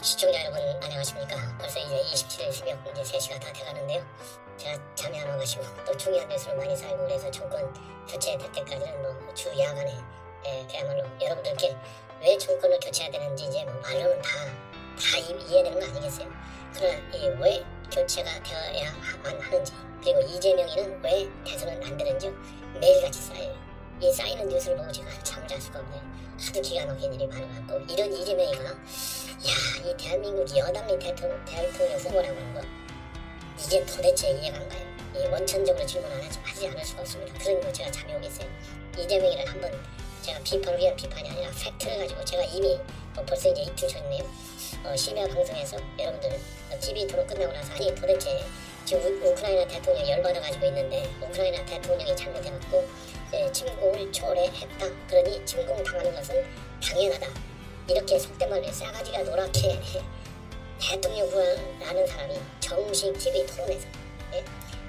시청자 여러분 안녕하십니까. 벌써 이제 27일 새벽 이제 3시가 다 돼가는데요. 제가 잠이 안 와가지고 또 중요한 뉴스를 많이 살고 그래서 정권 교체될 때까지는 뭐 주 야간에 그야말로 여러분들께 왜 정권을 교체해야 되는지 이제 뭐 말로는 다 이해되는 거 아니겠어요? 그러나 왜 교체가 되어야 하는지, 그리고 이재명이는 왜 대선은 안 되는지 매일같이 쌓여요. 이 쌓이는 뉴스를 보고 제가 잠을 잘 수가 없네요. 하도 기가 막힌 일이 많아갖고, 이런 이재명이가 이 대한민국 여당의 대통령 후보라고 하는 거 이게 도대체 이해가 안 가요. 이 원천적으로 질문 하지 않을 수가 없습니다. 그러니까 제가 잠이 오겠어요. 이재명이를 한번 제가 비판을 위한 비판이 아니라 팩트를 가지고 제가 이미 벌써 이제 이틀 전이네요. 심야 방송에서 여러분들 TV 토론 끝나고 나서 아니 도대체 지금 우크라이나 대통령이 열받아가지고 있는데 우크라이나 대통령이 잘못해갖고 침공을 초래했다. 그러니 침공당하는 것은 당연하다. 이렇게 속된 말로 싸가지가 노랗게 대통령 후보라는 사람이 정식 TV 토론에서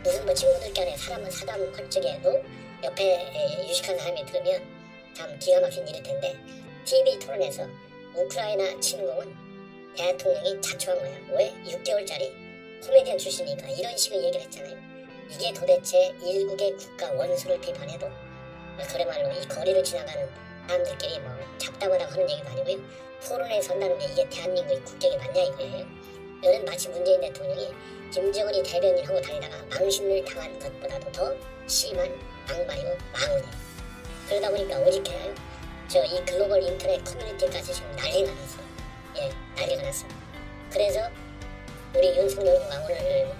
무슨 뭐 친구들끼리 사람은 사담 헐적에도 옆에 유식한 사람이 들으면 참 기가 막힌 일일 텐데, TV 토론에서 우크라이나 침공은 대통령이 자초한 거야. 왜? 6개월짜리 코미디언 출신이니까 이런 식으로 얘기를 했잖아요. 이게 도대체 일국의 국가 원수를 비판해도 그래말로 이 거리를 지나가는 사람들끼리 뭐 잡다보다 하는 얘기도 아니고요. 토론에 선다는 게 이게 대한민국의 국격이 맞냐 이거예요. 이거는 마치 문재인 대통령이 김정은이 대변인하고 다니다가 망신을 당한 것보다도 더 심한 방발이고 망언이에요. 그러다 보니까 오직해요. 이 글로벌 인터넷 커뮤니티까지 지금 난리가 났어. 난리가 났어. 그래서 우리 윤석열 후보가 오늘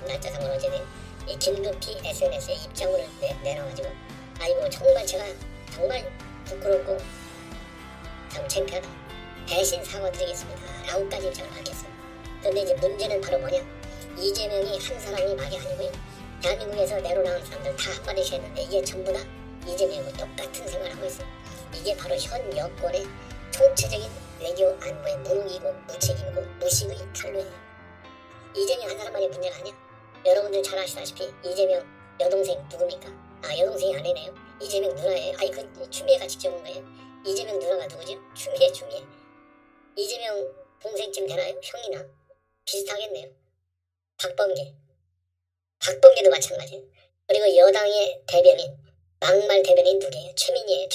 날짜상으로 어제는 이 긴급히 SNS에 입장문을 내놔가지고 아이고 정말 제가 정말 부끄럽고 참 창피하다. 대신 사과드리겠습니다. 라고까지 입장을 밝혔어요. 그런데 이제 문제는 바로 뭐냐? 이재명이 한 사람이 말이 아니고요. 대한민국에서 내로나온 사람들 다 한마디씩 했는데 이게 전부 다 이재명하고 똑같은 생각을 하고 있어요. 이게 바로 현 여권의 총체적인 외교 안보의 무능이고 무책임이고 무식의 탄로예요. 이재명 한 사람만의 문제가 아니야. 여러분들 잘 아시다시피 이재명 여동생 누굽니까? 여동생이 아니네요. 이재명 누나예요. 그 추미애가 직접 온 거예요. 이재명 누나가 누구죠? 추미애. 이재명 동생쯤 되나요? 형이나? 비슷하겠네요. 박범계도 마찬가지예요. 그리고 여당의 대변인, 막말 대변인 누구예요? 최민희예요.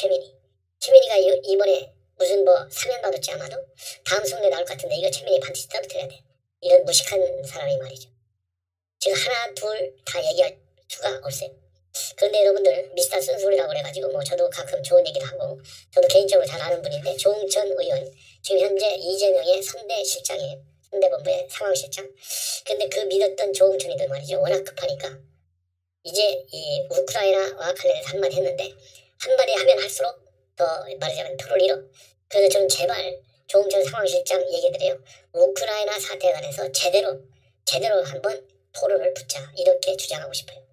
최민희가 이번에 무슨 뭐 사면 받았지 아마도? 다음 선거에 나올 것 같은데 이거 최민희 반드시 떨어뜨려야 돼. 이런 무식한 사람이 말이죠. 지금 하나 둘 다 얘기할 수가 없어요. 그런데 여러분들 미스터 쓴소리라고 그래가지고 뭐 저도 가끔 좋은 얘기를 하고 저도 개인적으로 잘 아는 분인데 조응천 의원 지금 현재 이재명의 선대실장이에요. 선대본부의 상황실장. 근데 그 믿었던 조응천이들 말이죠. 워낙 급하니까 이제 이 우크라이나와 관련해서 한마디 했는데 한마디 하면 할수록 더 말하자면 토를 잃어. 그래서 저는 제발 조응천 상황실장 얘기드려요. 우크라이나 사태에 관해서 제대로 한번 토론을 붙자 이렇게 주장하고 싶어요.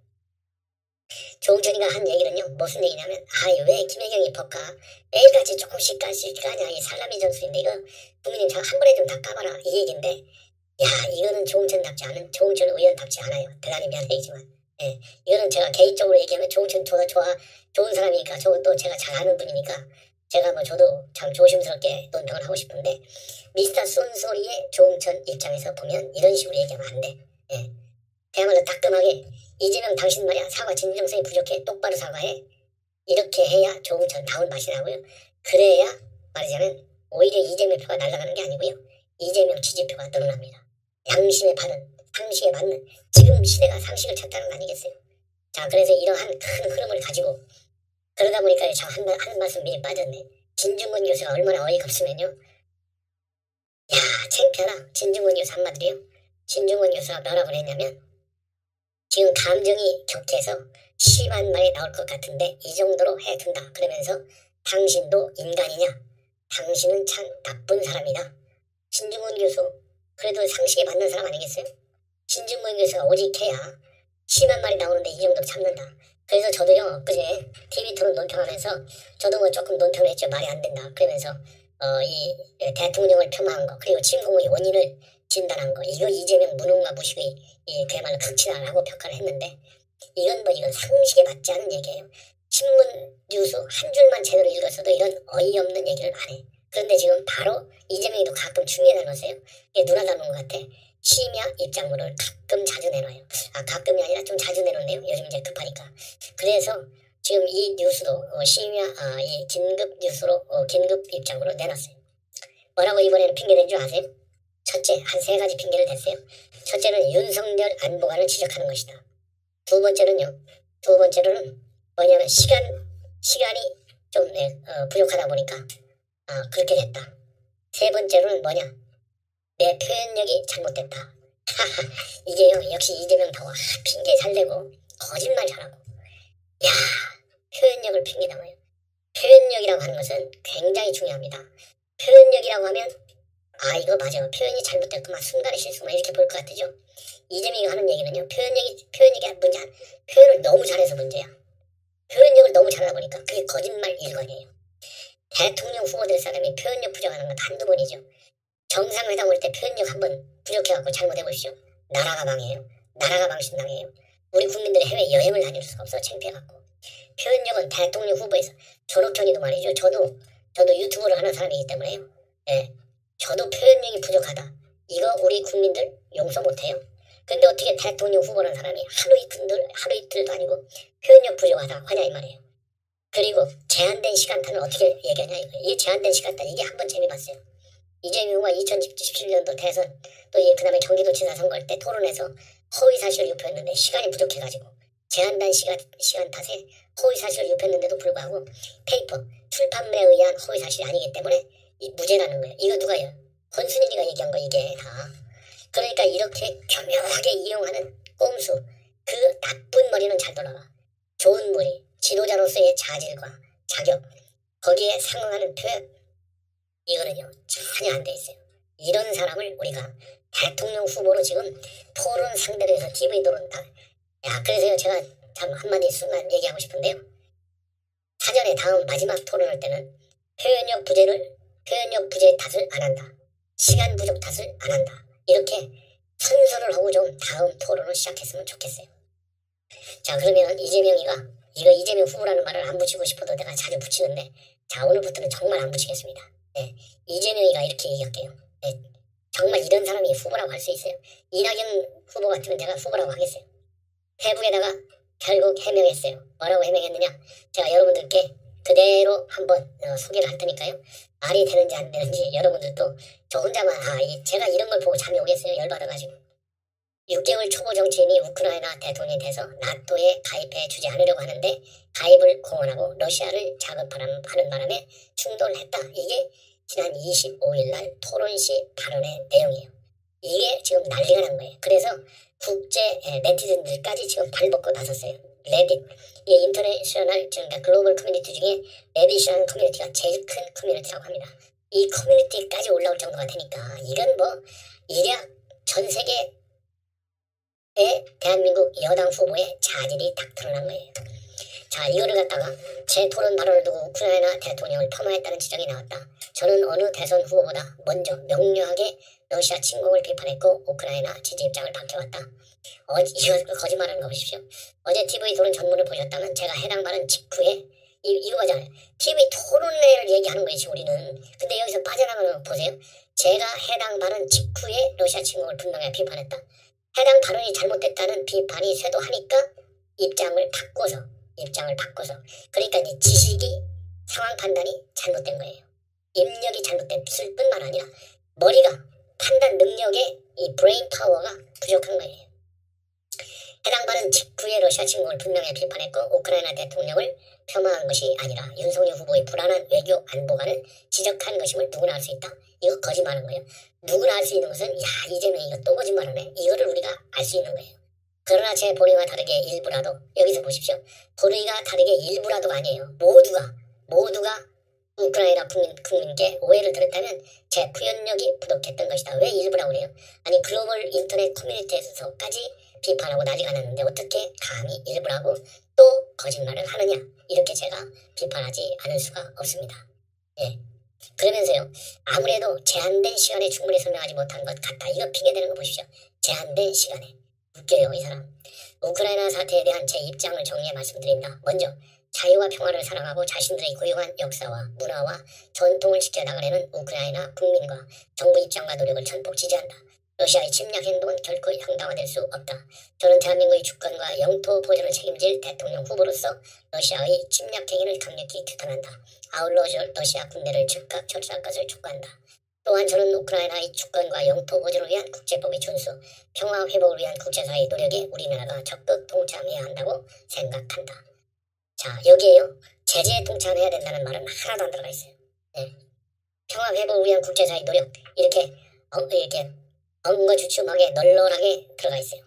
조응천이가 한 얘기는요. 무슨 얘기냐면 왜 김혜경이 법과 매일같이 조금씩 까냐 이 살라미 전술인데 이거 국민님 한 번에 좀 다 까봐라 이 얘기인데 이거는 조응천 의원답지 않아요. 대단히 미안하지만 이거는 제가 개인적으로 얘기하면 조응천 좋은 사람이니까 저건 또 제가 잘 아는 분이니까 제가 뭐 저도 참 조심스럽게 논평을 하고 싶은데 미스터 쏜소리의 조응천 입장에서 보면 이런 식으로 얘기하면 안 돼. 그야말로 따끔하게 이재명 당신 말이야 사과 진정성이 부족해 똑바로 사과해 이렇게 해야 조응천 다운 맛이 나고요. 그래야 말하자면 오히려 이재명 표가 날아가는 게 아니고요. 이재명 지지표가 늘어납니다. 양심에 바른 상식에 맞는 지금 시대가 상식을 찾다는 거 아니겠어요. 자 그래서 이러한 큰 흐름을 가지고 그러다 보니까 저 한 말씀 미리 빠졌네. 진중권 교수가 얼마나 어이가 없으면요. 창피하다. 진중권 교수 한마디로요. 진중권 교수가 뭐라고 그랬냐면 지금 감정이 격해서 심한 말이 나올 것 같은데 이 정도로 해둔다. 그러면서 당신도 인간이냐? 당신은 참 나쁜 사람이다. 진중권 교수 그래도 상식에 맞는 사람 아니겠어요? 진중권 교수가 오직해야 심한 말이 나오는데 이 정도로 참는다. 그래서 저도요 그제 TV 토론 논평하면서 저도 뭐 조금 논평을 했죠. 말이 안 된다. 그러면서 이 대통령을 폄하한 거 그리고 침공의 원인을 진단한 거 이거 이재명 무능과 무식의 그야말로 극치다라고 평가를 했는데 이건 상식에 맞지 않은 얘기예요. 신문 뉴스 한 줄만 제대로 읽었어도 이런 어이없는 얘기를 안 해. 그런데 지금 바로 이재명이도 가끔 추미애 닮았어요. 이게 누나 닮은 것 같아. 심야 입장문을 가끔 자주 내놔요. 가끔이 아니라 좀 자주 내놓네요. 요즘 이제 급하니까. 그래서 지금 이 뉴스도 이 긴급 뉴스로 긴급 입장으로 내놨어요. 뭐라고 이번에는 핑계댄 줄 아세요? 첫째, 한 3가지 핑계를 댔어요. 첫째는 윤석열 안보관을 지적하는 것이다. 두 번째로는 뭐냐면 시간이 좀 부족하다 보니까 그렇게 됐다. 세 번째로는 뭐냐? 내 표현력이 잘못됐다. 이게요, 역시 이재명다워. 핑계 잘 대고 거짓말 잘하고. 야, 표현력을 핑계 담아요. 표현력이라고 하는 것은 굉장히 중요합니다. 표현력이라고 하면 이거 맞아요. 표현이 잘못됐고 막 순간의 실수만 이렇게 볼 것 같으죠. 이재명이 하는 얘기는요. 표현력이 문제, 표현을 너무 잘해서 문제야. 표현력을 너무 잘하다 보니까 그게 거짓말 일관이에요. 대통령 후보들 사람이 표현력 부족하는 건 한두 번이죠. 정상회담 올 때 표현력 한번 부족해갖고 잘못해보시죠. 나라가 망해요. 나라가 망신당해요. 우리 국민들이 해외 여행을 다닐 수가 없어. 창피해갖고. 표현력은 대통령 후보에서 조록현이도 말이죠. 저도 유튜브를 하는 사람이기 때문에요. 예, 저도 표현력이 부족하다. 이거 우리 국민들 용서 못해요. 근데 어떻게 대통령 후보라는 사람이 하루 이틀도 아니고 표현력 부족하다 하냐 이 말이에요. 그리고 제한된 시간단을 어떻게 얘기하냐 이거. 이 제한된 시간단 이게 한번 재미 봤어요. 이재명과 2017년도 대선 또 그 다음에 경기도지사 선거할 때 토론에서 허위사실을 유포했는데 시간이 부족해가지고 제한된 시간 탓에 허위사실을 유포했는데도 불구하고 페이퍼 출판물에 의한 허위사실이 아니기 때문에 무죄라는 거예요. 이거 누가요? 권순일이가 얘기한 거 이게 다. 그러니까 이렇게 교묘하게 이용하는 꼼수, 그 나쁜 머리는 잘 돌아가. 좋은 머리, 지도자로서의 자질과 자격, 거기에 상응하는 표현, 이거는요 전혀 안 돼 있어요. 이런 사람을 우리가 대통령 후보로 지금 토론 상대로 해서 TV 토론 다. 그래서요 제가 참 한마디 순간 얘기하고 싶은데요. 사전에 다음 마지막 토론할 때는 표현력 부재 탓을 안 한다. 시간 부족 탓을 안 한다. 이렇게 선서를 하고 좀 다음 토론을 시작했으면 좋겠어요. 자, 그러면 이재명 후보라는 말을 안 붙이고 싶어도 내가 자주 붙이는데, 자, 오늘부터는 정말 안 붙이겠습니다. 네, 이재명이가 이렇게 얘기할게요. 네, 정말 이런 사람이 후보라고 할 수 있어요. 이낙연 후보 같으면 제가 후보라고 하겠어요. 페북에다가 결국 해명했어요. 뭐라고 해명했느냐? 제가 여러분들께 그대로 한번 소개를 할 테니까요. 말이 되는지 안 되는지 여러분들도 저 혼자만 제가 이런 걸 보고 잠이 오겠어요. 열받아가지고. 6개월 초보 정치인이 우크라이나 대통령이 돼서 나토에 가입해 주지 않으려고 하는데 가입을 공언하고 러시아를 자극하는 바람에 충돌을 했다. 이게 지난 25일 날 토론 시 발언의 내용이에요. 이게 지금 난리가 난 거예요. 그래서 국제 네티즌들까지 지금 발벗고 나섰어요. 레딧, 이 인터내셔널 그러니까 글로벌 커뮤니티 중에 레딧이라는 커뮤니티가 제일 큰 커뮤니티라고 합니다. 이 커뮤니티까지 올라올 정도가 되니까 이건 뭐 일약 전 세계의 대한민국 여당 후보의 자질이 딱 드러난 거예요. 자, 이거를 갖다가 제 토론 발언을 두고 우크라이나 대통령을 폄하했다는 지적이 나왔다. 저는 어느 대선 후보보다 먼저 명료하게 러시아 침공을 비판했고 우크라이나 지지 입장을 밝혀왔다. 이거 거짓말하는 거 보십시오. 어제 TV 토론 전문을 보셨다면 제가 해당 발언 직후에 이거 하잖아요. TV 토론회를 얘기하는 거지 우리는. 근데 여기서 빠져나가는 거 보세요. 제가 해당 발언 직후에 러시아 침공을 분명히 비판했다. 해당 발언이 잘못됐다는 비판이 쇄도하니까 입장을 바꿔서 그러니까 이 지식이 상황 판단이 잘못된 거예요. 입력이 잘못됐을 뿐만 아니라 머리가 판단 능력에 이 브레인 파워가 부족한 거예요. 해당 발언 직후에 러시아 침공을 분명히 비판했고 우크라이나 대통령을 폄하한 것이 아니라 윤석열 후보의 불안한 외교 안보관을 지적한 것임을 누구나 알 수 있다. 이거 거짓말하는 거예요. 누구나 알 수 있는 것은 이재명이 이거 또 거짓말하네. 이거를 우리가 알 수 있는 거예요. 그러나 제 본의와 다르게 일부라도 여기서 보십시오. 본의가 다르게 일부라도가 아니에요. 모두가 우크라이나 국민께 오해를 들었다면 제 표현력이 부족했던 것이다. 왜 일부라고 그래요? 아니 글로벌 인터넷 커뮤니티에서까지 비판하고 난리가 났는데 어떻게 감히 일부라고 또 거짓말을 하느냐. 이렇게 제가 비판하지 않을 수가 없습니다. 예. 그러면서요. 아무래도 제한된 시간에 충분히 설명하지 못한 것 같다. 이거 핑계대는 거 보십시오. 제한된 시간에. 웃겨요 이 사람. 우크라이나 사태에 대한 제 입장을 정리해 말씀드립니다. 먼저 자유와 평화를 사랑하고 자신들의 고유한 역사와 문화와 전통을 지켜나가려는 우크라이나 국민과 정부 입장과 노력을 전폭 지지한다. 러시아의 침략 행동은 결코 형당화될 수 없다. 저는 대한민국의 주권과 영토 보존을 책임질 대통령 후보로서 러시아의 침략 행위를 강력히 규탄한다. 아울러 러시아 군대를 즉각 철수할 것을 촉구한다. 또한 저는 우크라이나의 주권과 영토 보존을 위한 국제법의 준수, 평화 회복을 위한 국제사회의 노력에 우리나라가 적극 동참해야 한다고 생각한다. 자, 여기에요. 제재에 동참해야 된다는 말은 하나도 안 들어가 있어요. 네. 평화 회복을 위한 국제사회의 노력, 이렇게 엉거주춤하게 널널하게 들어가 있어요.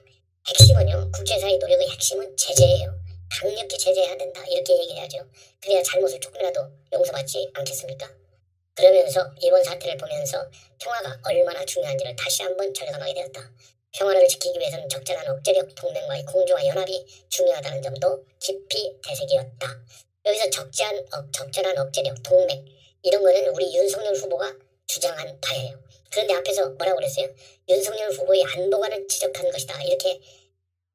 핵심은요. 국제사회의 노력의 핵심은 제재예요. 강력히 제재해야 된다. 이렇게 얘기해야죠. 그래야 잘못을 조금이라도 용서받지 않겠습니까? 그러면서 이번 사태를 보면서 평화가 얼마나 중요한지를 다시 한번 절감하게 되었다. 평화를 지키기 위해서는 적절한 억제력 동맹과의 공조와 연합이 중요하다는 점도 깊이 되새겼다. 여기서 적절한 억제력 동맹 이런 거는 우리 윤석열 후보가 주장한 바예요. 그런데 앞에서 뭐라고 그랬어요? 윤석열 후보의 안보관을 지적한 것이다. 이렇게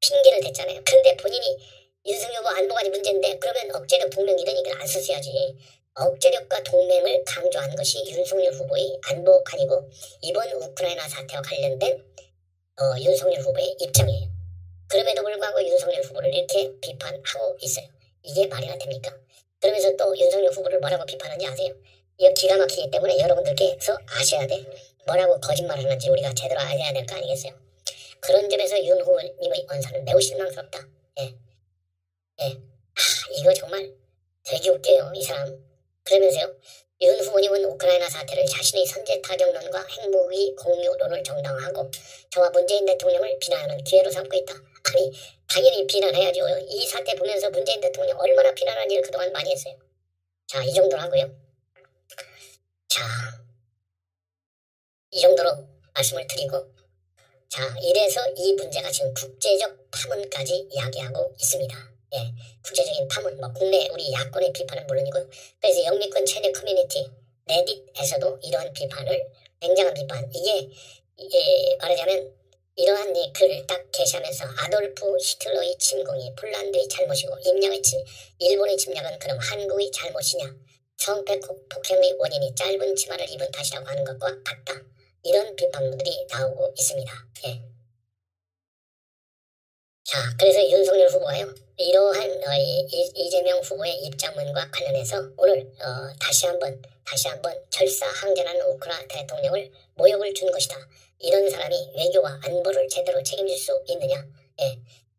핑계를 댔잖아요. 그런데 본인이 윤석열 후보 안보관이 문제인데 그러면 억제력 동맹 이런 얘기를 안 썼어야지. 억제력과 동맹을 강조한 것이 윤석열 후보의 안보관이고 이번 우크라이나 사태와 관련된 윤석열 후보의 입장이에요. 그럼에도 불구하고 윤석열 후보를 이렇게 비판하고 있어요. 이게 말이나 됩니까? 그러면서 또 윤석열 후보를 뭐라고 비판하는지 아세요? 이거 기가 막히기 때문에 여러분들께서 아셔야 돼. 뭐라고 거짓말을 하는지 우리가 제대로 알아야 될 거 아니겠어요? 그런 점에서 윤 후보님의 언사는 매우 실망스럽다. 이거 정말 되게 웃겨요. 이 사람. 그러면서요. 윤 후보님은 우크라이나 사태를 자신의 선제 타격론과 핵무기 공유론을 정당화하고 저와 문재인 대통령을 비난하는 기회로 삼고 있다. 아니 당연히 비난해야죠. 이 사태 보면서 문재인 대통령 얼마나 비난한 일을 그동안 많이 했어요. 자, 이 정도로 하고요. 자, 이 정도로 말씀을 드리고 자, 이래서 이 문제가 지금 국제적 파문까지 야기하고 있습니다. 국제적인 파문, 국내 우리 야권의 비판은 물론이고요. 그래서 영미권 체내 커뮤니티, 레딧에서도 이러한 비판을, 굉장한 비판, 이게 말하자면 이러한 이 글을 딱 게시하면서 아돌프 히틀러의 침공이 폴란드의 잘못이고 일본의 침략은 그럼 한국의 잘못이냐? 성폭 폭행의 원인이 짧은 치마를 입은 탓이라고 하는 것과 같다. 이런 비판들이 나오고 있습니다. 자, 그래서 윤석열 후보가요. 이러한 이재명 후보의 입장문과 관련해서 오늘 다시 한번 결사항전하는 우크라이나 대통령을 모욕을 준 것이다. 이런 사람이 외교와 안보를 제대로 책임질 수 있느냐.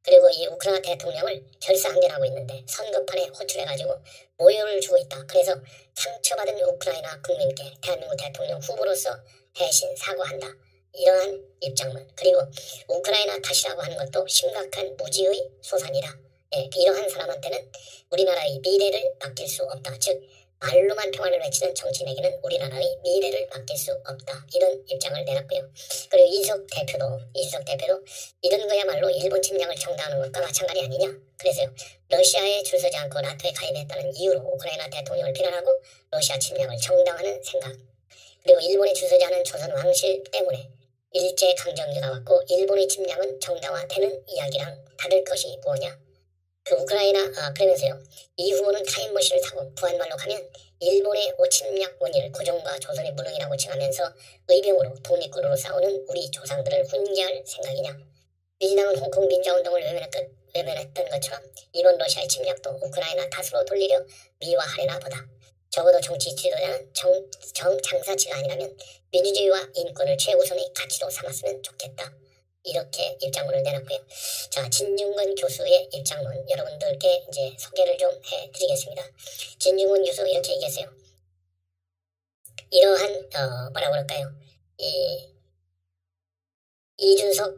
그리고 이 우크라이나 대통령을 결사항전하고 있는데 선거판에 호출해가지고 모욕을 주고 있다. 그래서 상처받은 우크라이나 국민께 대한민국 대통령 후보로서 대신 사과한다. 이러한 입장문. 그리고 우크라이나 탓이라고 하는 것도 심각한 무지의 소산이다. 이러한 사람한테는 우리나라의 미래를 맡길 수 없다. 즉 말로만 평화를 외치는 정치인에게는 우리나라의 미래를 맡길 수 없다. 이런 입장을 내놨고요. 그리고 이준석 대표도 이런 거야말로 일본 침략을 정당하는 것과 마찬가지 아니냐. 그래서요. 러시아에 줄 서지 않고 나토에 가입했다는 이유로 우크라이나 대통령을 비난하고 러시아 침략을 정당하는 생각. 그리고 일본에 줄 서지 않은 조선 왕실 때문에 일제강점기가 왔고 일본의 침략은 정당화되는 이야기랑 다를 것이 뭐냐. 그 우크라이나 그러면서요. 이 후보는 타임머신을 타고 부한말로 가면 일본의 오침략 원인을 고종과 조선의 무능이라고 칭하면서 의병으로 독립군으로 싸우는 우리 조상들을 훈계할 생각이냐. 민주당은 홍콩 민주화운동을 외면했던 것처럼 이번 러시아의 침략도 우크라이나 탓으로 돌리려 미화하려나 보다. 적어도 정치 지도자는 장사치가 아니라면 민주주의와 인권을 최우선의 가치로 삼았으면 좋겠다. 이렇게 입장문을 내놨고요. 자, 진중권 교수의 입장문 여러분들께 이제 소개를 좀 해드리겠습니다. 진중권 교수 이렇게 얘기했어요. 이러한 뭐라고 그럴까요? 이준석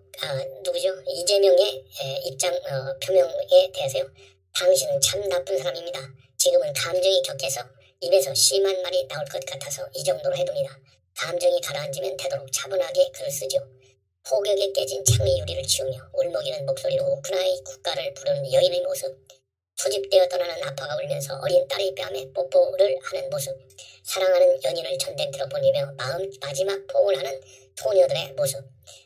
이재명의 입장 표명에 대해서요. 당신은 참 나쁜 사람입니다. 지금은 감정이 격해서 입에서 심한 말이 나올 것 같아서 이 정도로 해둡니다. 감정이 가라앉으면 되도록 차분하게 글을 쓰죠. 폭격에 깨진 창의 유리를 치우며 울먹이는 목소리로 우크라이나 국가를 부르는 여인의 모습, 소집되어 떠나는 아빠가 울면서 어린 딸의 뺨에 뽀뽀를 하는 모습, 사랑하는 연인을 전쟁터로 보내며 마지막 포옹을 하는 소녀들의 모습,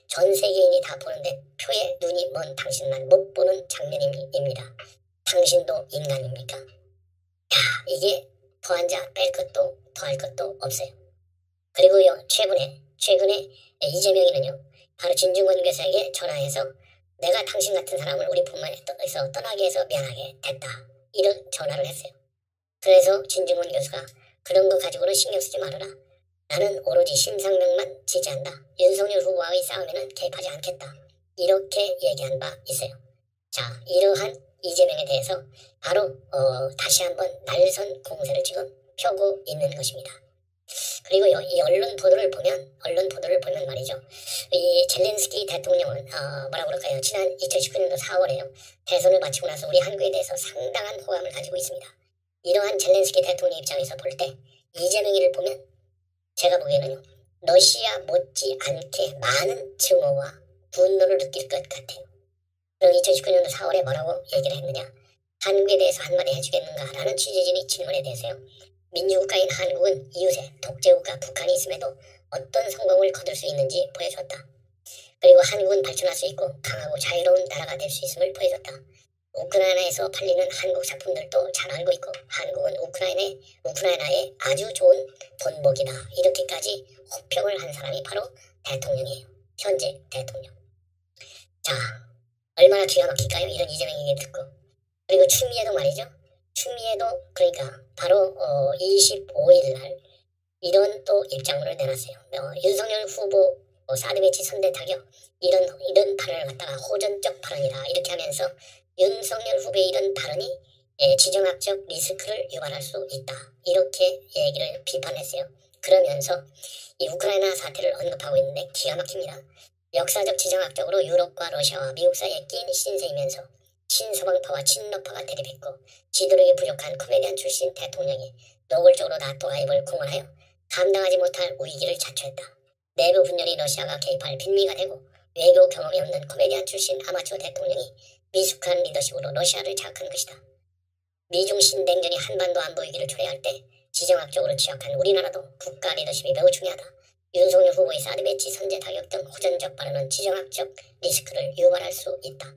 전 세계인이 다 보는데 표에 눈이 먼 당신만 못 보는 장면입니다. 당신도 인간입니까? 이게 더한 자 뺄 것도 더할 것도 없어요. 그리고요, 최근에 이재명이는요, 바로 진중권 교사에게 전화해서 내가 당신 같은 사람을 우리 본만에서 떠나게 해서 미안하게 됐다, 이런 전화를 했어요. 그래서 진중권 교수가 그런 거 가지고는 신경 쓰지 말아라. 나는 오로지 심상정만 지지한다. 윤석열 후보와의 싸움에는 개입하지 않겠다. 이렇게 얘기한 바 있어요. 자, 이러한 이재명에 대해서 바로 다시 한번 날선 공세를 지금 펴고 있는 것입니다. 그리고요, 이 언론 보도를 보면 말이죠, 이 젤렌스키 대통령은 뭐라고 그럴까요? 지난 2019년도 4월에요. 대선을 마치고 나서 우리 한국에 대해서 상당한 호감을 가지고 있습니다. 이러한 젤렌스키 대통령 입장에서 볼 때 이재명이를 보면 제가 보기에는요, 러시아 못지 않게 많은 증오와 분노를 느낄 것 같아요. 그럼 2019년도 4월에 뭐라고 얘기를 했느냐? 한국에 대해서 한마디 해주겠는가라는 취재진의 질문에 대해서요, 민주국가인 한국은 이웃에 독재국가 북한이 있음에도 어떤 성공을 거둘 수 있는지 보여줬다. 그리고 한국은 발전할 수 있고 강하고 자유로운 나라가 될 수 있음을 보여줬다. 우크라이나에서 팔리는 한국 작품들도 잘 알고 있고 한국은 우크라이나의 아주 좋은 본보기다. 이렇게까지 호평을 한 사람이 바로 대통령이에요. 현재 대통령. 자, 얼마나 기가 막힐까요? 이런 이재명 얘기 듣고. 그리고 추미애도 말이죠. 추미애도 그러니까 바로 25일 날 이런 또 입장문을 내놨어요. 윤석열 후보 사드 배치 선대 타격 이런 발언을 갖다가 호전적 발언이다, 이렇게 하면서 윤석열 후보의 이런 발언이 지정학적 리스크를 유발할 수 있다, 이렇게 얘기를 비판했어요. 그러면서 이 우크라이나 사태를 언급하고 있는데 기가 막힙니다. 역사적 지정학적으로 유럽과 러시아와 미국 사이에 낀 신세이면서 친서방파와 친러파가 대립했고 지도력이 부족한 코미디언 출신 대통령이 노골적으로 나토 가입을 공언하여 감당하지 못할 위기를 자초했다. 내부 분열이 러시아가 개입할 빈미가 되고 외교 경험이 없는 코미디언 출신 아마추어 대통령이 미숙한 리더십으로 러시아를 장악한 것이다. 미중 신냉전이 한반도 안보 위기를 초래할 때 지정학적으로 취약한 우리나라도 국가 리더십이 매우 중요하다. 윤석열 후보의 사드 배치 선제 타격 등 호전적 발언은 지정학적 리스크를 유발할 수 있다.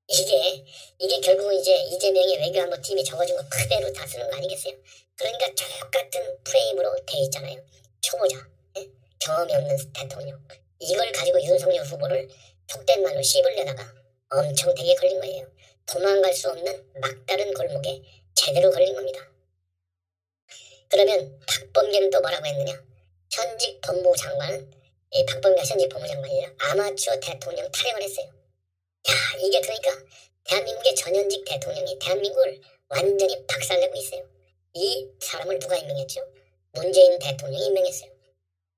이게 결국은 이제 이재명의 외교안보 팀이 적어준 거 그대로 다 쓰는 거 아니겠어요? 그러니까 똑같은 프레임으로 돼 있잖아요. 초보자, 경험이 없는 대통령. 이걸 가지고 윤석열 후보를 속된 말로 씹으려다가 엄청 되게 걸린 거예요. 도망갈 수 없는 막다른 골목에 제대로 걸린 겁니다. 그러면 박범계는 또 뭐라고 했느냐? 현직 법무장관은, 박범계가 현직 법무장관이라 아마추어 대통령 타령을 했어요. 야, 이게 그러니까 대한민국의 전현직 대통령이 대한민국을 완전히 박살내고 있어요. 이 사람을 누가 임명했죠? 문재인 대통령이 임명했어요.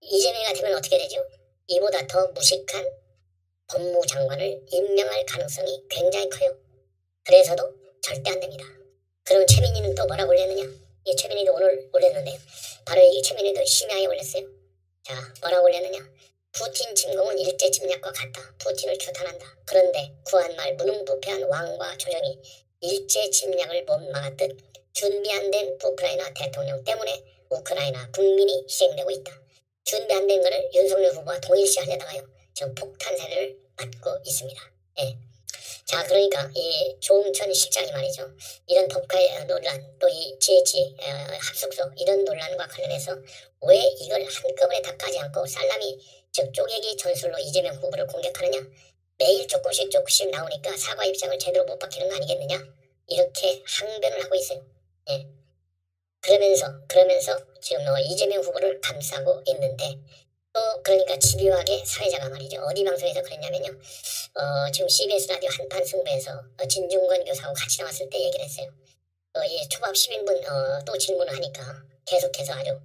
이재명이 되면 어떻게 되죠? 이보다 더 무식한 법무장관을 임명할 가능성이 굉장히 커요. 그래서도 절대 안 됩니다. 그럼 최민희는 또 뭐라고 올렸느냐? 이 최민희도 오늘 올렸는데요. 바로 이 최민희도 심야에 올렸어요. 자, 뭐라고 올렸느냐? 푸틴 침공은 일제 침략과 같다. 푸틴을 규탄한다. 그런데 구한말 무능부패한 왕과 조정이 일제 침략을 못 막았듯 준비 안 된 우크라이나 대통령 때문에 우크라이나 국민이 희생되고 있다. 준비 안 된 거를 윤석열 후보와 동일시하려다가요, 지금 폭탄 세례를 맞고 있습니다. 예. 자, 그러니까 이 조응천 실장이 말이죠, 이런 법과의 논란, 또 이 GH 합숙소 이런 논란과 관련해서 왜 이걸 한꺼번에 다 까지 않고 살라미 즉 쪼개기 전술로 이재명 후보를 공격하느냐? 매일 조금씩 나오니까 사과 입장을 제대로 못 밝히는 거 아니겠느냐? 이렇게 항변을 하고 있어요. 예. 그러면서 지금 이재명 후보를 감싸고 있는데, 또 그러니까 집요하게 사회자가 말이죠, 어디 방송에서 그랬냐면요, 지금 CBS 라디오 한판 승부에서 진중권 교사하고 같이 나왔을 때 얘기를 했어요. 이 초밥 10인분 또 질문을 하니까 계속해서 아주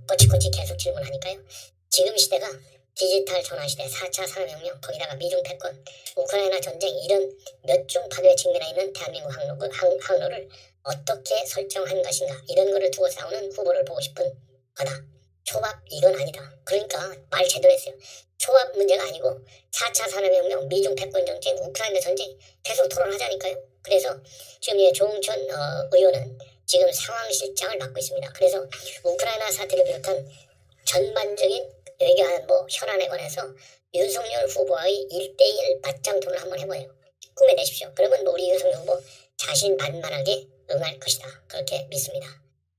꼬치꼬치 계속 질문하니까요, 지금 시대가 디지털 전환시대, 4차 산업혁명, 거기다가 미중 패권, 우크라이나 전쟁, 이런 몇 중 파도에 직면해 있는 대한민국 항로를 어떻게 설정한 것인가, 이런 거를 두고 싸우는 후보를 보고 싶은 거다. 초밥 이건 아니다. 그러니까 말 제대로 했어요. 초밥 문제가 아니고 4차 산업혁명, 미중 패권 정책, 우크라이나 전쟁 계속 토론하자니까요. 그래서 지금 조응천 의원은 지금 상황실장을 맡고 있습니다. 그래서 우크라이나 사태를 비롯한 전반적인 외교안보 현안에 관해서 윤석열 후보와의 1대1 맞짱 토론을 한번 해봐요. 꿈에 내십시오. 그러면 우리 윤석열 후보 자신만만하게 응할 것이다. 그렇게 믿습니다.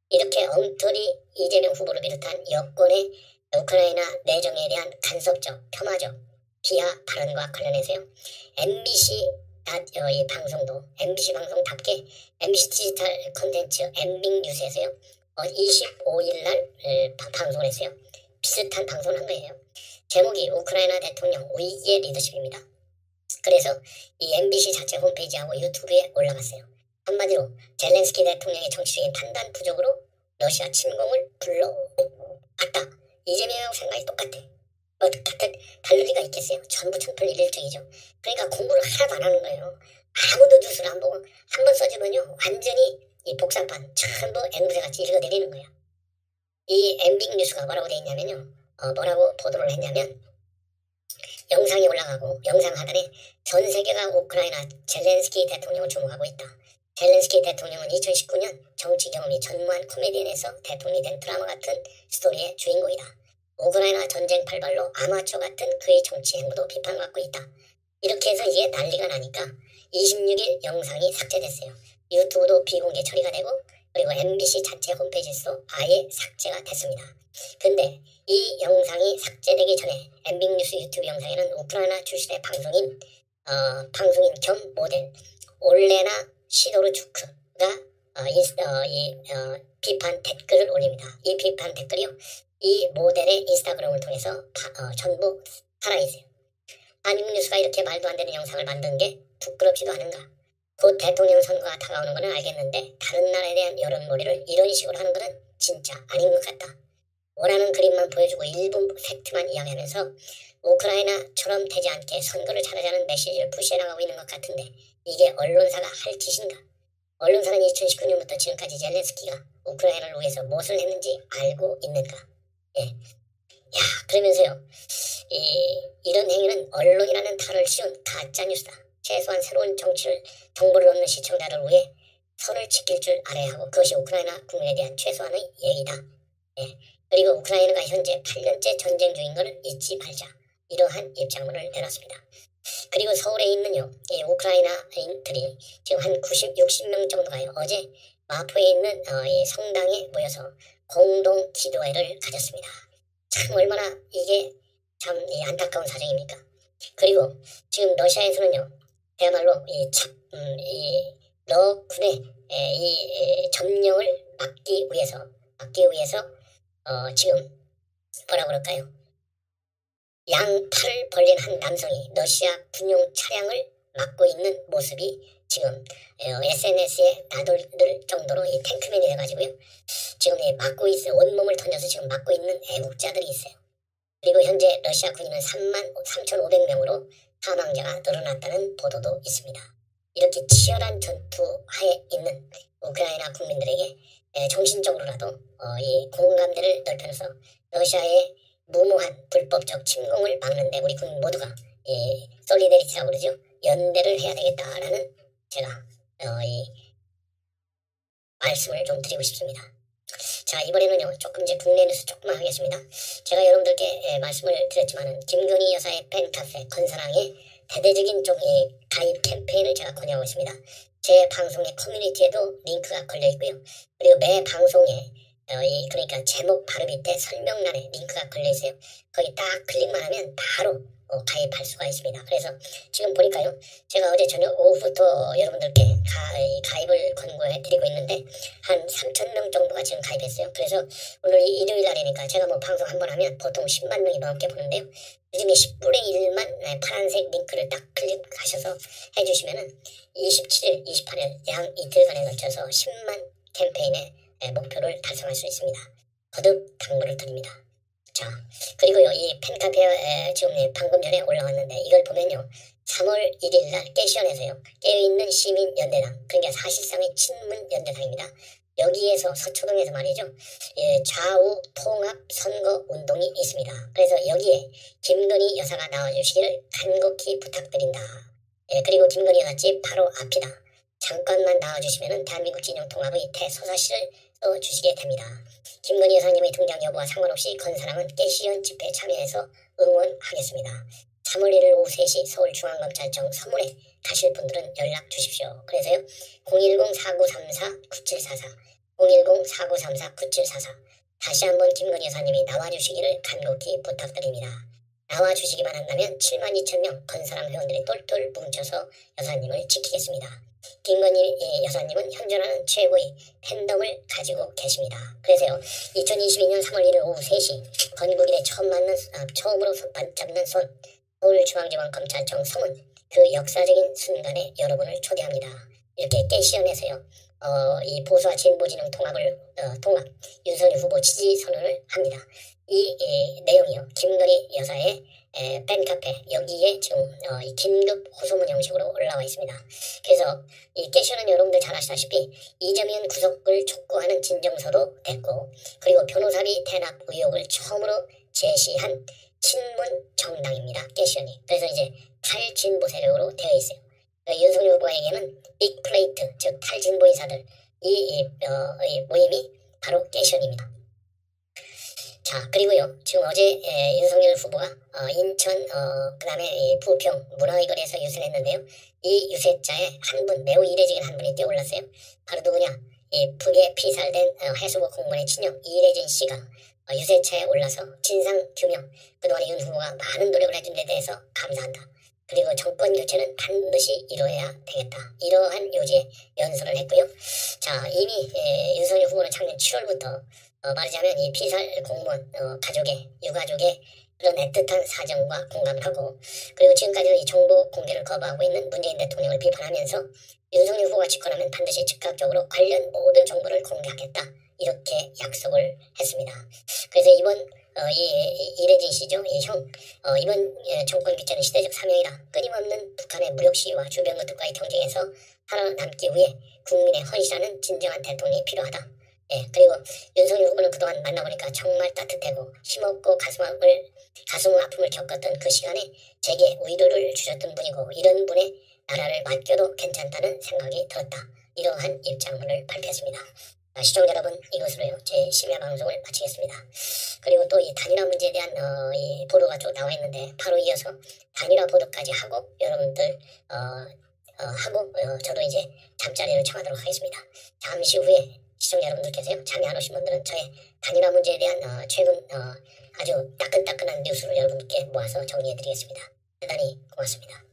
이렇게 엉터리 이재명 후보를 비롯한 여권의 우크라이나 내정에 대한 간섭적, 폄하적 비하 발언과 관련해서요. MBC 이 방송도 MBC 방송답게 MBC 디지털 콘텐츠 MBC 뉴스에서요. 25일 날 방송을 했어요. 비슷한 방송을 한 거예요. 제목이 우크라이나 대통령 위기의 리더십입니다. 그래서 이 MBC 자체 홈페이지하고 유튜브에 올라갔어요. 한마디로 젤렌스키 대통령의 정치적인 판단 부족으로 러시아 침공을 불러왔다. 이재명 생각이 똑같아. 다를 리가 있겠어요. 전부 천풀일일증이죠. 그러니까 공부를 하나도 안 하는 거예요. 아무도 뉴스를 안 보고 한 번 써주면요. 완전히 이 복사판 전부 앵무새같이 읽어내리는 거야. 이 MBC 뉴스가 뭐라고 돼 있냐면요. 뭐라고 보도를 했냐면 영상이 올라가고 영상 하단에 전 세계가 우크라이나 젤렌스키 대통령을 주목하고 있다. 젤렌스키 대통령은 2019년 정치 경험이 전무한 코미디언에서 대통령이 된 드라마 같은 스토리의 주인공이다. 우크라이나 전쟁 발발로 아마추어 같은 그의 정치 행보도 비판받고 있다. 이렇게 해서 이게 난리가 나니까 26일 영상이 삭제됐어요. 유튜브도 비공개 처리가 되고 그리고 MBC 자체 홈페이지에서 아예 삭제가 됐습니다. 근데 이 영상이 삭제되기 전에 MBC 뉴스 유튜브 영상에는 우크라이나 출신의 방송인 겸 모델 올레나 시도르추크가 비판 댓글을 올립니다. 이 비판 댓글이요. 이 모델의 인스타그램을 통해서 전부 살아있어요. 한국 뉴스가 이렇게 말도 안 되는 영상을 만든 게 부끄럽지도 않은가. 곧 대통령 선거가 다가오는 거는 알겠는데 다른 나라에 대한 여론몰이를 이런 식으로 하는 거는 진짜 아닌 것 같다. 원하는 그림만 보여주고 일부 팩트만 이야기하면서 우크라이나처럼 되지 않게 선거를 잘하자는 메시지를 푸시해나가고 있는 것 같은데 이게 언론사가 할 짓인가? 언론사는 2019년부터 지금까지 젤렌스키가 우크라이나를 위해서 무엇을 했는지 알고 있는가? 예. 야, 그러면서요. 이런 행위는 언론이라는 탈을 씌운 가짜뉴스다. 최소한 새로운 정보를 얻는 시청자를 위해 선을 지킬 줄 알아야 하고 그것이 우크라이나 국민에 대한 최소한의 예의다. 예. 그리고 우크라이나가 현재 8년째 전쟁 중인 것을 잊지 말자. 이러한 입장문을 내놨습니다. 그리고 서울에 있는요. 이 우크라이나인들이 지금 한 60명 정도가요. 어제 마포에 있는 이 성당에 모여서 공동 기도회를 가졌습니다. 참 얼마나 이게 참 안타까운 사정입니까? 그리고 지금 러시아에서는요. 그야말로 이 러군의 이 점령을 막기 위해서 지금 뭐라 그럴까요? 양팔을 벌린 한 남성이 러시아 군용 차량을 막고 있는 모습이 지금 SNS에 나돌 정도로 이 탱크맨이 돼가지고요. 지금 온몸을 던져서 지금 막고 있는 애국자들이 있어요. 그리고 현재 러시아 군인은 33,500명으로 사망자가 늘어났다는 보도도 있습니다. 이렇게 치열한 전투하에 있는 우크라이나 국민들에게 정신적으로라도 이 공감대를 넓혀서 러시아의 무모한 불법적 침공을 막는데 우리 국민 모두가 솔리데리티라고 그러죠. 연대를 해야 되겠다라는 제가 이 말씀을 좀 드리고 싶습니다. 자, 이번에는요. 조금 이제 국내 뉴스 조금만 하겠습니다. 제가 여러분들께 말씀을 드렸지만은 김건희 여사의 팬카페 건사랑의 대대적인 쪽의 가입 캠페인을 제가 권유하고 있습니다. 제 방송의 커뮤니티에도 링크가 걸려 있고요. 그리고 매 방송에 그러니까 제목 바로 밑에 설명란에 링크가 걸려 있어요. 거기 딱 클릭만 하면 바로 가입할 수가 있습니다. 그래서 지금 보니까요. 제가 어제 저녁 오후부터 여러분들께 가입을 권고해 드리고 있는데 한 3,000명 정도가 지금 가입했어요. 그래서 오늘 일요일 날이니까 제가 뭐 방송 한 번 하면 보통 10만 명이 넘게 보는데요. 요즘에 10분의 1만 파란색 링크를 딱 클릭하셔서 해주시면은 27일, 28일 양 이틀간에 걸쳐서 10만 캠페인의 목표를 달성할 수 있습니다. 거듭 당부를 드립니다. 자, 그리고요, 이 팬카페 지금 방금 전에 올라왔는데 이걸 보면요. 3월 1일 날 깨시원에서요. 깨어있는 시민연대당, 그러니까 사실상의 친문연대당입니다. 여기에서 서초동에서 말이죠. 좌우 통합 선거 운동이 있습니다. 그래서 여기에 김건희 여사가 나와주시기를 간곡히 부탁드린다. 그리고 김건희 여사 집 바로 앞이다. 잠깐만 나와주시면 대한민국 진영통합의 대소사실을 써주시게 됩니다. 김건희 여사님의 등장 여부와 상관없이 건사랑은 깨시연 집회에 참여해서 응원하겠습니다. 3월 1일 오후 3시 서울중앙검찰청 서문에 가실 분들은 연락 주십시오. 그래서요. 010-4934-9744 010-4934-9744 다시 한번 김건희 여사님이 나와주시기를 간곡히 부탁드립니다. 나와주시기만 한다면 72,000명 건사람 회원들이 똘똘 뭉쳐서 여사님을 지키겠습니다. 김건희 여사님은 현존하는 최고의 팬덤을 가지고 계십니다. 그래서요. 2022년 3월 1일 오후 3시 건국일에 처음으로 잡는 손 서울중앙지방검찰청 서문 그 역사적인 순간에 여러분을 초대합니다. 이렇게 깨시연에서요. 이 보수와 진보진영 통합 윤석열 후보 지지 선언을 합니다. 이 내용이요. 김건희 여사의 팬카페 여기에 지금 이 긴급 호소문 형식으로 올라와 있습니다. 그래서 이 깨시는 여러분들 잘 아시다시피 이재명 구속을 촉구하는 진정서도 냈고 그리고 변호사비 대납 의혹을 처음으로 제시한 친문 정당입니다. 깨시연이. 그래서 이제 탈진보 세력으로 되어 있어요. 윤석열 후보에게는 빅플레이트 즉 탈진보 인사들 이 모임이 바로 깨시연입니다. 자 그리고요 지금 어제 윤석열 후보가 인천 그다음에 부평 문화의 거리에서 유세를 했는데요. 이 유세자에 한 분 매우 이례적인 한 분이 뛰어올랐어요. 바로 누구냐? 이 북에 피살된 해수부 공무원의 친형 이래진 씨가 유세차에 올라서 진상 규명 그동안 윤 후보가 많은 노력을 해준 데 대해서 감사한다. 그리고 정권 교체는 반드시 이루어야 되겠다. 이러한 요지에 연설을 했고요. 자 이미 윤석열 후보는 작년 7월부터 말하자면 이 피살 공무원 가족의 유가족의 그런 애틋한 사정과 공감을 하고 그리고 지금까지도 이 정보 공개를 거부하고 있는 문재인 대통령을 비판하면서 윤석열 후보가 집권하면 반드시 즉각적으로 관련 모든 정보를 공개하겠다. 이렇게 약속을 했습니다. 그래서 이번 이래진 씨죠. 이 형 이번 정권 교체는 시대적 사명이다. 끊임없는 북한의 무력 시위와 주변 것들과의 경쟁에서 살아남기 위해 국민의 헌신하는 진정한 대통령이 필요하다. 그리고 윤석열 후보는 그동안 만나보니까 정말 따뜻하고 힘없고 가슴 아픔을 겪었던 그 시간에 제게 위로를 주셨던 분이고 이런 분의 나라를 맡겨도 괜찮다는 생각이 들었다. 이러한 입장문을 발표했습니다. 시청자 여러분 이것으로요 제 심야 방송을 마치겠습니다. 그리고 또 이 단일화 문제에 대한 이 보도가 쭉 나와 있는데 바로 이어서 단일화 보도까지 하고 여러분들 저도 이제 잠자리를 청하도록 하겠습니다. 잠시 후에 시청자 여러분들께서요 잠이 안 오신 분들은 저의 단일화 문제에 대한 최근 아주 따끈따끈한 뉴스를 여러분께 모아서 정리해드리겠습니다. 대단히 고맙습니다.